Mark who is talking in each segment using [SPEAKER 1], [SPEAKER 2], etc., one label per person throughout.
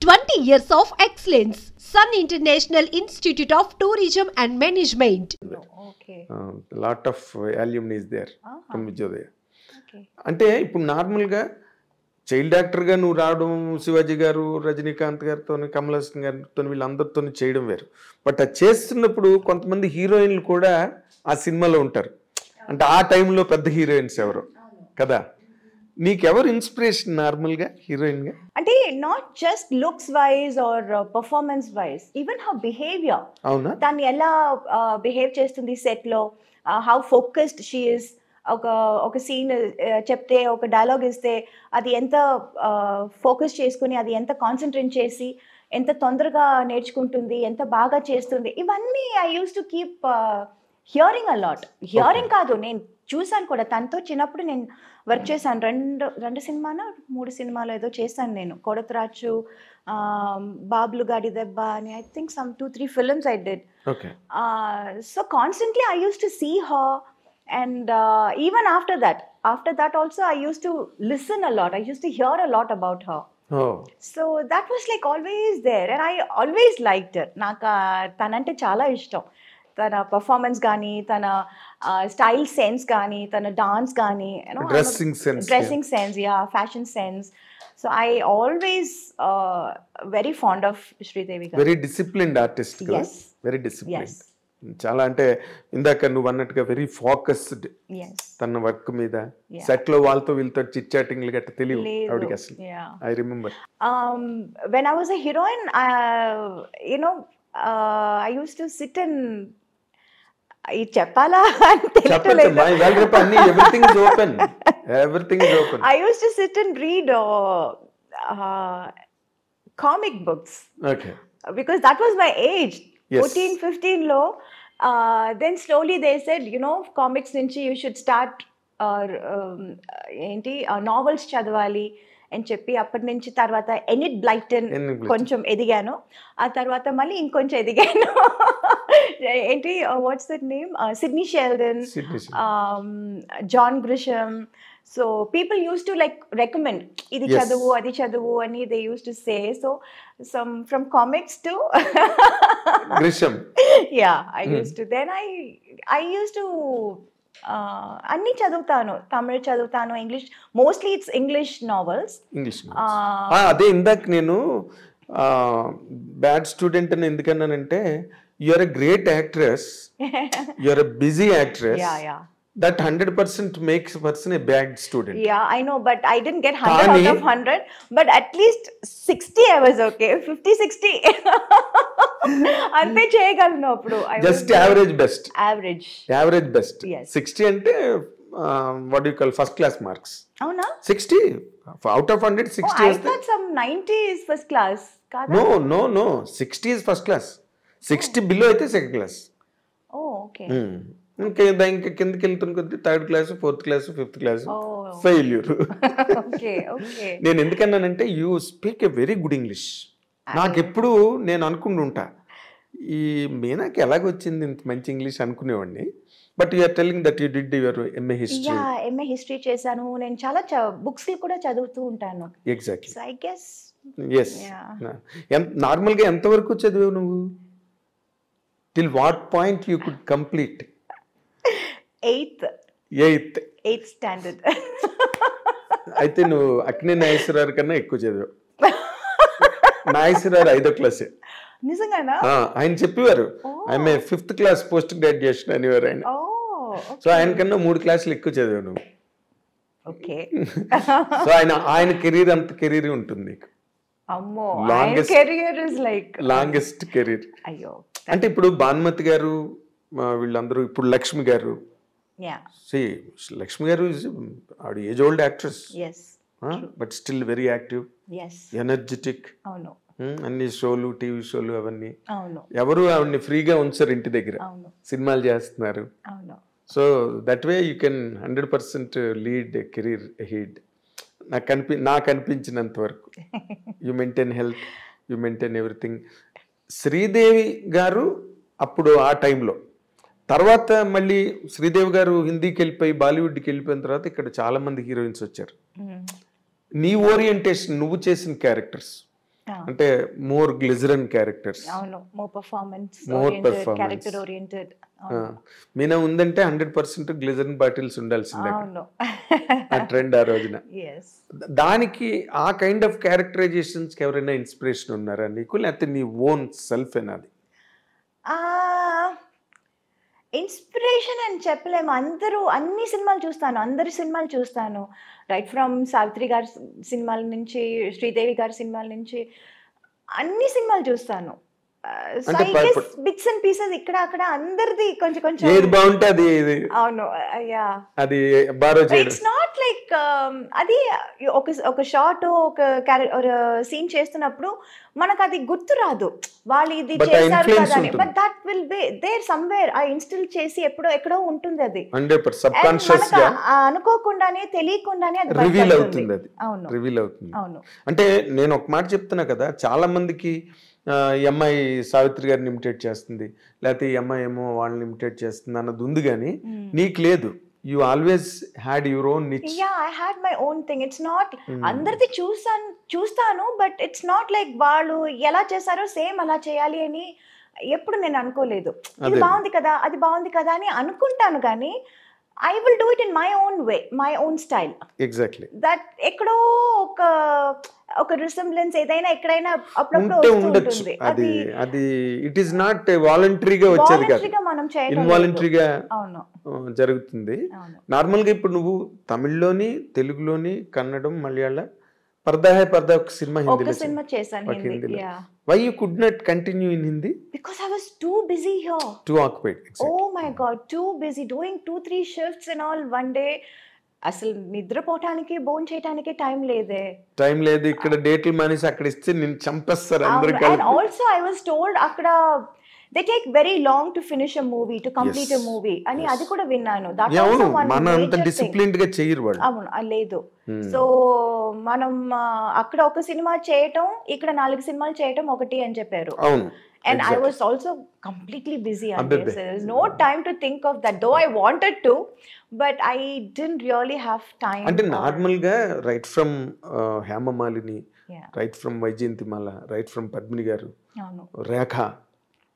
[SPEAKER 1] 20 years of excellence. Sun International Institute of Tourism and Management.
[SPEAKER 2] Okay.
[SPEAKER 3] Lot of alumni is there from Vijayodaya.
[SPEAKER 2] Okay.
[SPEAKER 3] అంటే ఇప్పుడు నార్మల్గా child యాక్టర్గా నువ్వు రావడం శివాజీ గారు రజనీకాంత్ గారితో కమల్ హాసన్ గారితో వీళ్ళందరితో చేయడం వేరు. బట్ అది చేస్తున్నప్పుడు కొంతమంది హీరోయిన్లు కూడా ఆ సినిమాలో ఉంటారు. అంటే ఆ టైంలో పెద్ద హీరోయిన్స్ ఎవరు కదా. నీకెవరు ఇన్స్పిరేషన్ నార్మల్గా హీరోయిన్గా?
[SPEAKER 2] అంటే not just looks wise or performance wise, even her behaviour.
[SPEAKER 3] అవునా?
[SPEAKER 2] దాన్ని ఎలా బిహేవ్ చేస్తుంది సెట్లో, హౌ ఫోకస్డ్ షీ ఇస్. ఒక సీన్ చెప్తే, ఒక డైలాగ్ ఇస్తే అది ఎంత ఫోకస్ చేసుకుని, అది ఎంత కాన్సన్ట్రేట్ చేసి, ఎంత తొందరగా నేర్చుకుంటుంది, ఎంత బాగా చేస్తుంది, ఇవన్నీ I use to keep hearing a lot. Hearing కాదు, నేను చూసాను కూడా. తనతో చిన్నప్పుడు నేను వర్క్ చేశాను. రెండు సినిమాలో 3 సినిమాలు ఏదో చేశాను నేను. కొడతరాచు, బాబులు గాడి దెబ్బ అని, I think some 2-3 films I did. So constantly I use to see her. And even after that also I used to listen a lot. I used to hear a lot about her. So that was like always there, and I always liked her. Naka tanante chala ishtam. Tana performance gaani, tana style sense gaani, tana dance gaani, you know, dressing sense, yeah, fashion sense. So I always very fond of Sridevi garu.
[SPEAKER 3] Very disciplined artist.
[SPEAKER 2] Yes.
[SPEAKER 3] Very disciplined.
[SPEAKER 2] Yes.
[SPEAKER 3] చాలా అంటే ఇందాక నువ్వు అన్నట్టుగా very focused తన work మీద. Set లో వాళ్ళతో వీళ్ళతో చిట్ చాటింగ్లు గట్ట తెలియదు ఆవిడకి అసలు. I remember
[SPEAKER 2] when I was a heroine, you know, I used to sit and చెప్పాలా
[SPEAKER 3] everything is open.
[SPEAKER 2] I used to sit and read comic books.
[SPEAKER 3] Okay.
[SPEAKER 2] Because that was my age. 14-15 లో. Then slowly they said, you know, comics నుంచి you should start ఏంటి novels చదవాలి అని చెప్పి, అప్పటి నుంచి తర్వాత ఎనిట్ బ్లైటన్ కొంచెం ఎదిగాను. ఆ తర్వాత మళ్ళీ ఇంకొంచెం ఎదిగాను. ఏంటి what's that name, Sidney Sheldon, John Grisham. So people used to like recommend idi chadavu adi chadavu ani they used to say. So some from comics to
[SPEAKER 3] Grisham.
[SPEAKER 2] Yeah, I used to. Then I used to anni chaduvtanu. Tamil chaduvtanu, English, mostly it's English novels.
[SPEAKER 3] అదే ఇందాక నేను bad student అని ఎందుకన్నానంటే you are a great actress, you are a busy actress.
[SPEAKER 2] Yeah.
[SPEAKER 3] That 100% makes a person a bad student.
[SPEAKER 2] Yeah, I know, but I didn't get 100 out of 100, but at least 60 I was okay. 50-60 ante cheyagalnu appudu.
[SPEAKER 3] Just average best. Average best.
[SPEAKER 2] Yes.
[SPEAKER 3] 60 ante what do you call first class marks?
[SPEAKER 2] Avuna?
[SPEAKER 3] 60 out of 100 60
[SPEAKER 2] is. I thought some 90 is first class. Kada?
[SPEAKER 3] No 60 is first class. 60 below అయితే second class.
[SPEAKER 2] Oh, okay.
[SPEAKER 3] ఇంకా కిందకి వెళ్తున్న కొద్ది 3rd class 4th class 5th class failure. నేను ఎందుకన్నానంటే you speak a very good English. నాకెప్పుడు నేను అనుకుంటుంటా ఈ మీనాకి ఎలాగొచ్చింది ఇంత మంచి ఇంగ్లీష్ అనుకునేవాడిని. But you are telling that you did your MA history.
[SPEAKER 2] MA history చేశాను నేను. చాలా బుక్స్ కూడా చదువుతూ ఉంటాను.
[SPEAKER 3] ఎగ్జాక్ట్లీ.
[SPEAKER 2] I guess
[SPEAKER 3] yes. నార్మల్గా ఎంతవరకు చదివావు నువ్వు? Till what point you could complete?
[SPEAKER 2] 8th standard.
[SPEAKER 3] అయితే నువ్వు అక్కినే నాగేశ్వరరావు కన్నా ఎక్కువ చదివావు. నాగేశ్వరరావు 5వ క్లాసే.
[SPEAKER 2] నిజంగానా?
[SPEAKER 3] ఆయన చెప్పేవారు ఆమె 5th క్లాస్ పోస్ట్ గ్రాడ్యుయేషన్ అనేవారు ఆయన. సో ఆయన కన్నా 3 క్లాసులు ఎక్కువ చదివావు నువ్వు.
[SPEAKER 2] ఓకే.
[SPEAKER 3] సో ఆయన కెరీర్ అంత కెరీర్ ఉంటుంది నీకు.
[SPEAKER 2] అమ్మో, career is like
[SPEAKER 3] longest career.
[SPEAKER 2] అయ్యో.
[SPEAKER 3] అంటే ఇప్పుడు భానుమతి గారు వీళ్ళందరూ, ఇప్పుడు లక్ష్మి గారు. లక్ష్మి గారు ఆవిడ age old actress, but still very active, energetic. అన్ని షోలు, టీవీ షోలు అవన్నీ. ఎవరు ఆవిడని ఫ్రీగా ఉంచారు ఇంటి దగ్గర, సినిమాలు చేస్తున్నారు. So that way you can 100% lead career head. నాకు అనిపించినంత వరకు you maintain health, you maintain everything. Sridevi గారు అప్పుడు ఆ టైంలో, తర్వాత మళ్ళీ శ్రీదేవి గారు హిందీకి వెళ్ళిపోయి బాలీవుడ్కి వెళ్ళిపోయిన తర్వాత ఇక్కడ చాలా మంది హీరోయిన్స్ వచ్చారు. నీ ఓరియంటేషన్, నువ్వు చేసిన క్యారెక్టర్స్ అంటే మోర్ గ్లిజరన్ క్యారెక్టర్స్.
[SPEAKER 2] అవును, more performance oriented, character oriented.
[SPEAKER 3] Meena ఉందంటే 100% గ్లిజరన్ బాటిల్స్ ఉండాల్సిందే.
[SPEAKER 2] అవును,
[SPEAKER 3] ఆ ట్రెండ్ ఆ రోజున. దానికి ఆ కైండ్ ఆఫ్ క్యారెక్టరైజేషన్స్ కి ఎవరైనా ఇన్స్పిరేషన్ ఉన్నారా నీకు, లేకపోతే నీ ఓన్ సెల్ఫ్ ఏనాది?
[SPEAKER 2] ఇన్స్పిరేషన్ అని చెప్పలేము. అన్ని సినిమాలు చూస్తాను, అందరి సినిమాలు చూస్తాను. రైట్ ఫ్రమ్ సావిత్రి గారి సినిమాల నుంచి, శ్రీదేవి గారి సినిమాల నుంచి అన్ని సినిమాలు చూస్తాను. బిట్స్ అండ్ పీసెస్ ఇక్కడ అక్కడ అందరిది కొంచెం కొంచెం.
[SPEAKER 3] ఏది బాగుంటే అది.
[SPEAKER 2] అవును,
[SPEAKER 3] అది ఇట్స్
[SPEAKER 2] నాట్ లైక్ అది ఒక షార్ట్, ఒక సీన్ చేస్తున్నప్పుడు మనకు అది గుర్తు రాదు, వాళ్ళు ఇది చేశారు కదా అని. But that will be there somewhere, ఆ ఇన్స్టిల్ చేసి ఎక్కడో ఉంటుంది అది. అనుకోకుండానే తెలియకుండానే అది
[SPEAKER 3] రివీల్ అవుతుంది.
[SPEAKER 2] అవును,
[SPEAKER 3] రివీల్ అవుతుంది.
[SPEAKER 2] అవును.
[SPEAKER 3] అంటే నేను ఒక మాట చెప్తున్నా కదా, చాలా మందికి ఈ అమ్మాయి సావిత్రి గారిని ఇమిటేట్ చేస్తుంది, లేకపోతే ఈ అమ్మాయి ఏమో వాళ్ళని ఇమిటేట్ చేస్తుంది అన్నది ఉంది, కానీ నీకు లేదు. You always had your own niche.
[SPEAKER 2] Yeah, I had my own thing. It's not అందరిది చూస్తాను, బట్ ఇట్స్ నాట్ లైక్ వాళ్ళు ఎలా చేశారో సేమ్ అలా చేయాలి అని ఎప్పుడు నేను అనుకోలేదు. ఇది బాగుంది కదా, అది బాగుంది కదా అని అనుకుంటాను, కానీ I will do it in my own way, my own style.
[SPEAKER 3] Exactly.
[SPEAKER 2] That ఎక్కడో ఒక రిసెంబ్లెన్స్ ఏదైనా ఎక్కడైనా అప్పుడప్పుడు వస్తుంది.
[SPEAKER 3] అది ఇట్ ఈస్ నాట్ వాలంటరీగా వచ్చేది కాదు,
[SPEAKER 2] మనం చేయడం
[SPEAKER 3] ఇన్వాలంటరీగా జరుగుతుంది. నార్మల్ గా ఇప్పుడు నువ్వు తమిళ్లోని, తెలుగులోని, కన్నడం, మలయాళం, పర్దా హై పర్దా ఒక సినిమా
[SPEAKER 2] సినిమా చేశాను హిందీలో.
[SPEAKER 3] Why you could not continue in Hindi?
[SPEAKER 2] Because I was too busy here.
[SPEAKER 3] Too occupied. Exactly.
[SPEAKER 2] Oh my God, too busy doing 2-3 shifts and all one day. అసలు నిద్రపోవటానికి, భోజనం చేయడానికి time లేదు.
[SPEAKER 3] ఇక్కడ డేట్లు మానేసి అక్కడ ఇస్తే నేను చంపేస్తారు అందరూ.
[SPEAKER 2] And also I was told అక్కడ they take very long to finish a movie, to complete a movie అని అది కూడా విన్నాను.
[SPEAKER 3] That also one మన అంత డిసిప్లిన్డ్ గా చేయరు వాళ్ళు.
[SPEAKER 2] అవును, లేదు. సో మనం అక్కడ ఒక సినిమా చేయటం, ఇక్కడ 4 సినిమాలు చేయటం ఒకటి అని చెప్పారు.
[SPEAKER 3] అవును.
[SPEAKER 2] And exactly. I was also completely busy on this. There was no time to think of that, though I wanted to, but I didn't really have time.
[SPEAKER 3] అంటే నార్మల్ గా right from Hema Malini, right from Vyjayanthimala, right from Padmini గారు, రేఖ,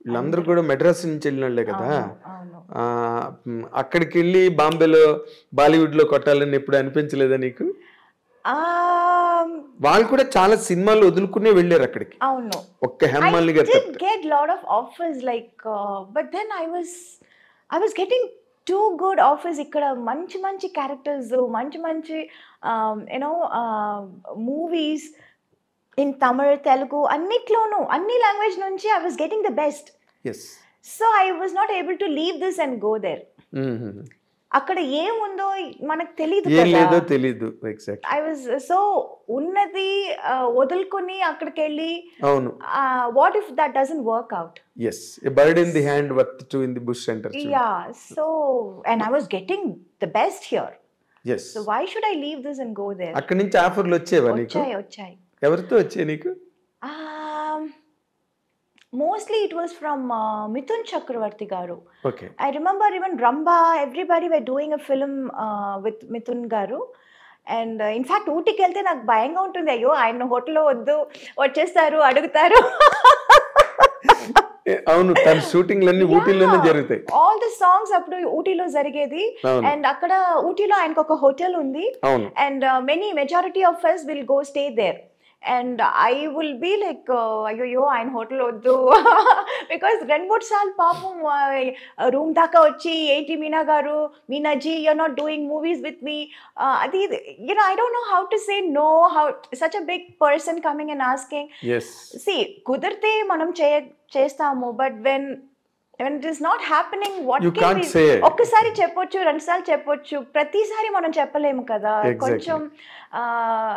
[SPEAKER 3] వీళ్ళందరూ కూడా మెడ్రాస్ నుంచి వెళ్ళిన వాళ్ళే కదా. అక్కడికి వెళ్ళి బాంబేలో బాలీవుడ్ లో కొట్టాలని ఎప్పుడు అనిపించలేదా నీకు? వాళ్ళు కూడా చాలా సినిమాలు వదులుకునే వెళ్ళారు అక్కడికి.
[SPEAKER 2] అవును,
[SPEAKER 3] ఒక్క హేమమాలిని గారు
[SPEAKER 2] get lot of offers like but then I was getting too good offers. ఇక్కడ మంచి క్యారెక్టర్స్, మంచి మూవీస్ ఇన్ తమిళ్, తెలుగు, అన్నిట్లోనూ అన్ని లాంగ్వేజ్ నుంచి I was getting the best.
[SPEAKER 3] Yes.
[SPEAKER 2] So I was not able to leave this and go there. అక్కడ ఏముందో మనకు తెలియదు కదా. ఐ వాజ్ సో ఉన్నది వదులుకొని అక్కడికి వెళ్ళి,
[SPEAKER 3] అవును,
[SPEAKER 2] what if that doesn't work out?
[SPEAKER 3] yes, a bird in the hand worth two in the bush center.
[SPEAKER 2] Yeah, so and I was getting the best here.
[SPEAKER 3] Yes.
[SPEAKER 2] So why should I leave this and go there?
[SPEAKER 3] అక్కడి నుంచి ఆఫర్లు వచ్చేవా నీకు?
[SPEAKER 2] వచ్చాయి.
[SPEAKER 3] ఎవరితో వచ్చాయి నీకు?
[SPEAKER 2] Mostly it was from Mithun Chakravarti garu.
[SPEAKER 3] Okay.
[SPEAKER 2] I remember even Ramba, everybody were doing a film with Mithun garu. And in fact ఊటీకి వెళ్తే నాకు భయంగా ఉంటుంది, అయ్యో ఆయన హోటల్లో వద్దు, వచ్చేస్తారు, అడుగుతారు.
[SPEAKER 3] అవును, తన షూటింగ్ లన్నీ ఊటీలోనే జరుగుతాయి.
[SPEAKER 2] ఆల్ ది సాంగ్స్ అప్పుడు ఊటీలో జరిగేది. అండ్ అక్కడ ఊటీలో ఆయనకు ఒక హోటల్ ఉంది. And majority of us will go stay there. And I will be like, అయ్యో ఆయన హోటల్ వద్దు, బికాస్ 2-3 సార్లు పాపం రూమ్ దాకా వచ్చి, ఏంటి మీనా గారు, మీనాజీ, you're not doing movies with me, అది I don't know how to say no, how such a big person coming and asking.
[SPEAKER 3] Yes.
[SPEAKER 2] See, కుదిరితే మనం చేస్తాము, but when it is not happening, what
[SPEAKER 3] you can't say.
[SPEAKER 2] ఒక్కసారి చెప్పొచ్చు, 2 సార్లు చెప్పొచ్చు, ప్రతిసారి మనం చెప్పలేము కదా. కొంచెం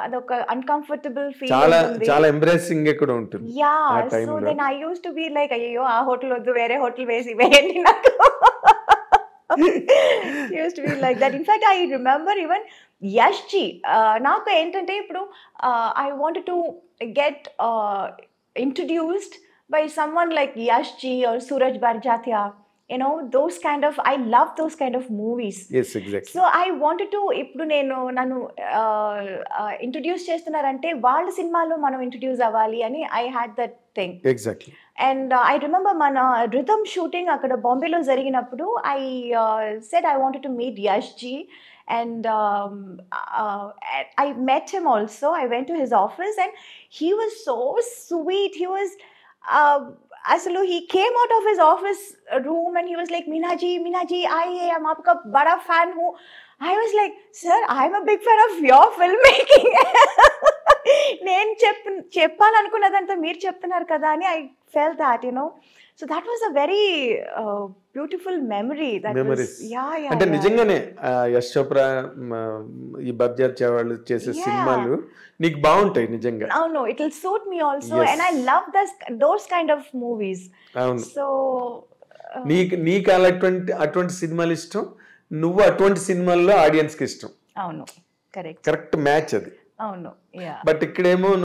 [SPEAKER 2] అదొక అన్కంఫర్టబుల్ ఫీల్ ఉంటుంది,
[SPEAKER 3] చాలా ఎంబ్రేసింగ్ కూడా ఉంటుంది.
[SPEAKER 2] So then I used to be like, అయ్యో ఆ హోటల్ వద్దు, వేరే హోటల్ వేయండి నాకు. used to be like that. In fact, I remember even Yash ji, నాకు ఏంటంటే ఇప్పుడు I wanted to get introduced by someone like Yash ji or Suraj Barjatia those kind of, I love those kind of movies.
[SPEAKER 3] Yes, exactly.
[SPEAKER 2] So I wanted to, ఇప్పుడు నన్ను introduce చేస్తున్నారంటే వాళ్ళ సినిమాలో మనం introduce అవ్వాలి అని I had that thing.
[SPEAKER 3] Exactly.
[SPEAKER 2] And I remember మన rhythm shooting అక్కడ బాంబేలో జరిగినప్పుడు I said I wanted to meet Yash ji, and I met him also. I went to his office and he was so sweet. He was Aslu, he came out of his office room and he was like, Meena ji, I am aapka bada fan hu. I was like, sir, I'm a big fan of your filmmaking. నేను చెప్పాలనుకున్నదంతా మీరు చెప్తున్నారు కదా అని I felt that, so that was a very beautiful memory.
[SPEAKER 3] Memories. అంటే నిజంగానే యశ్ చోప్రా ఈ బబ్జార్ వాళ్ళు చేసే సినిమాలు నీకు బాగుంటాయి నిజంగా.
[SPEAKER 2] అవును, it will suit me also. Yes. And I love those kind of movies.
[SPEAKER 3] అవును.
[SPEAKER 2] So
[SPEAKER 3] నీకు అటువంటి సినిమాలు ఇష్టం, నువ్వు అటువంటి సినిమాల్లో ఆడియన్స్ కి ఇష్టం.
[SPEAKER 2] అవును, కరెక్ట్
[SPEAKER 3] మ్యాచ్ అది.
[SPEAKER 2] అవును.
[SPEAKER 3] బట్ ఇక్కడేమో